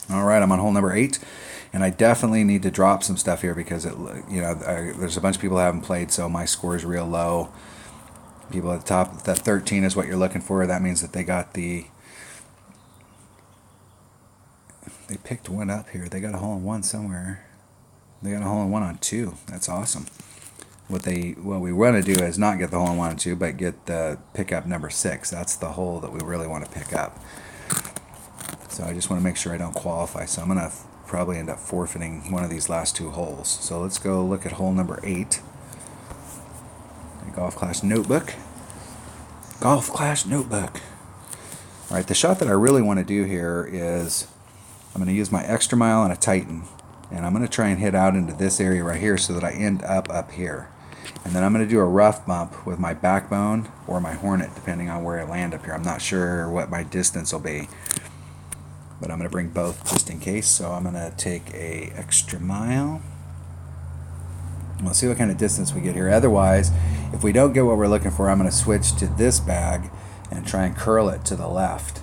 All right, I'm on hole number 8, and I definitely need to drop some stuff here because there's a bunch of people who haven't played, so my score is real low. People at the top, that 13 is what you're looking for. That means that they picked one up here. They got a hole in one somewhere. They got a hole in one on 2. That's awesome. What we want to do is not get the hole in 1 and 2, but get the pickup number 6. That's the hole that we really want to pick up. So I just want to make sure I don't qualify. So I'm going to probably end up forfeiting one of these last 2 holes. So let's go look at hole number 8. The Golf Clash Notebook. Golf Clash Notebook. All right, the shot that I really want to do here is I'm going to use my extra mile and a Titan. And I'm going to try and hit out into this area right here so that I end up here. And then I'm going to do a rough bump with my backbone or my Hornet, depending on where I land up here. I'm not sure what my distance will be, but I'm going to bring both just in case. So I'm going to take a extra mile. We'll see what kind of distance we get here. Otherwise, if we don't get what we're looking for, I'm going to switch to this bag and try and curl it to the left.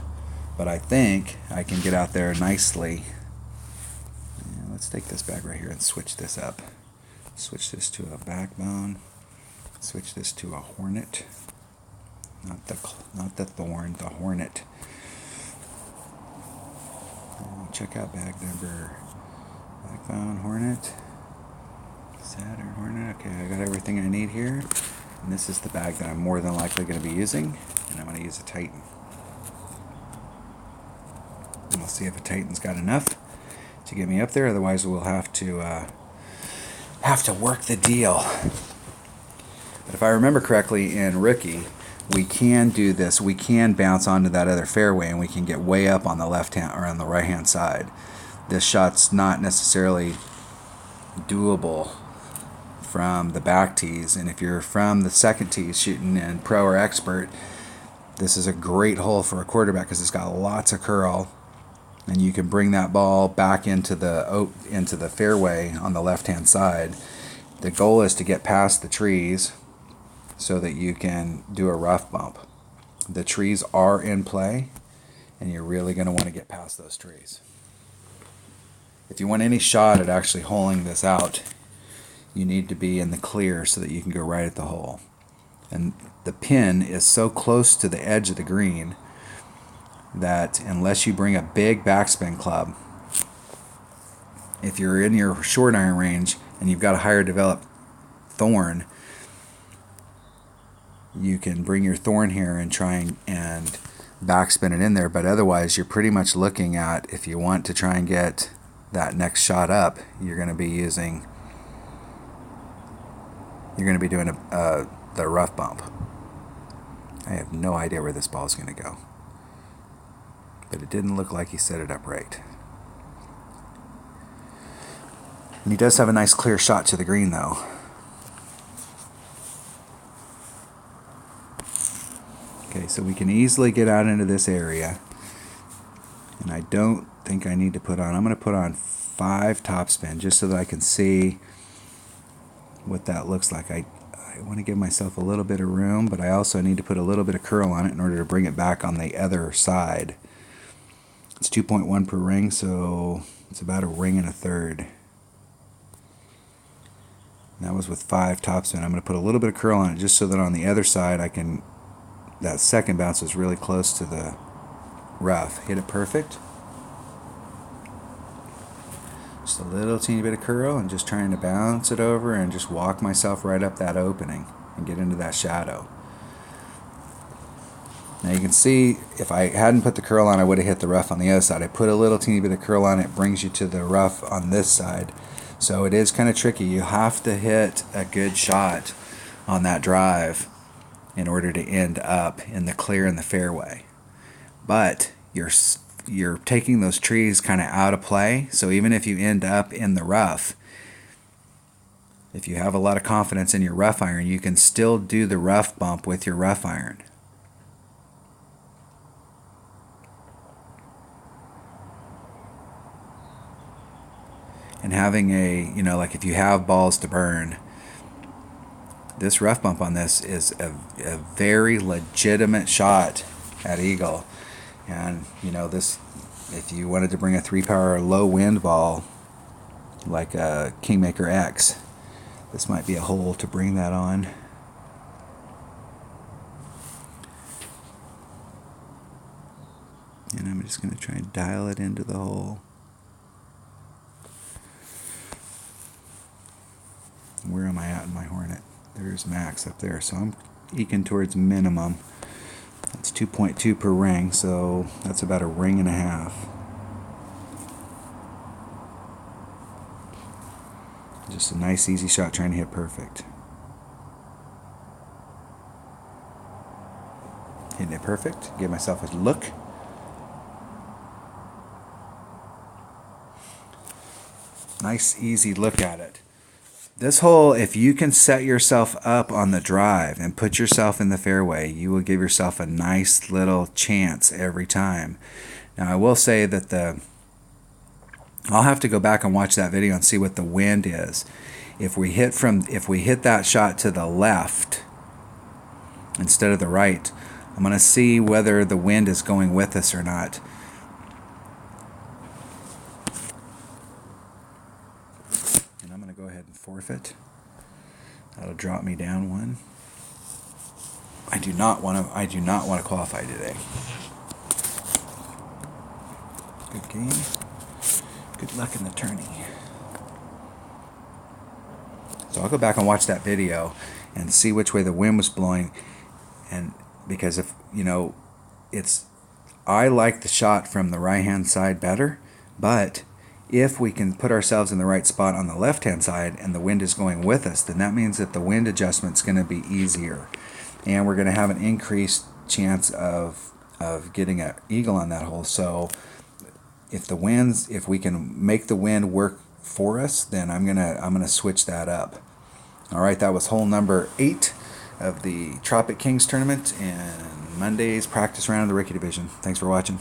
But I think I can get out there nicely. Yeah, let's take this bag right here and switch this up. Switch this to a backbone. Switch this to a Hornet. Not the Thorn, the Hornet. Check out bag number. Backbone, Hornet. Saturn, Hornet. Okay, I got everything I need here. And this is the bag that I'm more than likely going to be using. And I'm going to use a Titan. And we'll see if a Titan's got enough to get me up there. Otherwise, we'll have to work the deal. But if I remember correctly, in Rookie, we can do this. We can bounce onto that other fairway, and we can get way up on the left hand or on the right hand side. This shot's not necessarily doable from the back tees, and if you're from the second tees shooting in pro or expert, this is a great hole for a quarterback because it's got lots of curl, and you can bring that ball back into the fairway on the left hand side. The goal is to get past the trees so that you can do a rough bump. The trees are in play, and you're really going to want to get past those trees. If you want any shot at actually holing this out, you need to be in the clear so that you can go right at the hole. And the pin is so close to the edge of the green that unless you bring a big backspin club, if you're in your short iron range and you've got a higher developed thorn, you can bring your thorn here and try and backspin it in there. But otherwise, you're pretty much looking at, if you want to try and get that next shot up, you're going to be doing the rough bump. I have no idea where this ball is going to go, but it didn't look like he set it up right. And he does have a nice clear shot to the green, though. Okay, so we can easily get out into this area, and I don't think I need to put on. I'm going to put on 5 topspin just so that I can see what that looks like. I want to give myself a little bit of room, but I also need to put a little bit of curl on it in order to bring it back on the other side. It's 2.1 per ring, so it's about a ring and a third. And that was with 5 topspin. I'm going to put a little bit of curl on it just so that on the other side that second bounce is really close to the rough. Hit it perfect. Just a little teeny bit of curl and just trying to bounce it over and just walk myself right up that opening and get into that shadow. Now you can see if I hadn't put the curl on, I would have hit the rough on the other side. I put a little teeny bit of curl on, it brings you to the rough on this side. So it is kind of tricky. You have to hit a good shot on that drive in order to end up in the clear in the fairway. But you're taking those trees kind of out of play, so even if you end up in the rough, if you have a lot of confidence in your rough iron, you can still do the rough bump with your rough iron. And having like if you have balls to burn, this rough bump on this is a very legitimate shot at eagle. And this if you wanted to bring a 3-power low wind ball like a Kingmaker X, this might be a hole to bring that on. And I'm just going to try and dial it into the hole. Where am I at in my Hornet? There's max up there, so I'm eking towards minimum. That's 2.2 per ring, so that's about a ring and a half. Just a nice easy shot trying to hit perfect. Hitting it perfect. Give myself a look. Nice easy look at it. This hole, if you can set yourself up on the drive and put yourself in the fairway, you will give yourself a nice little chance every time. Now I will say that I'll have to go back and watch that video and see what the wind is. If we hit that shot to the left instead of the right, I'm going to see whether the wind is going with us or not. And I'm going to go ahead and forfeit. That'll drop me down one. I do not want to qualify today. Good game. Good luck in the tourney. So I'll go back and watch that video and see which way the wind was blowing, and because if I like the shot from the right hand side better, but if we can put ourselves in the right spot on the left hand side and the wind is going with us, then that means that the wind adjustment's going to be easier, and we're going to have an increased chance of getting an eagle on that hole. So if we can make the wind work for us, then I'm gonna switch that up. All right, that was hole number 8 of the Tropic Kings tournament and Monday's practice round of the rookie division. Thanks for watching.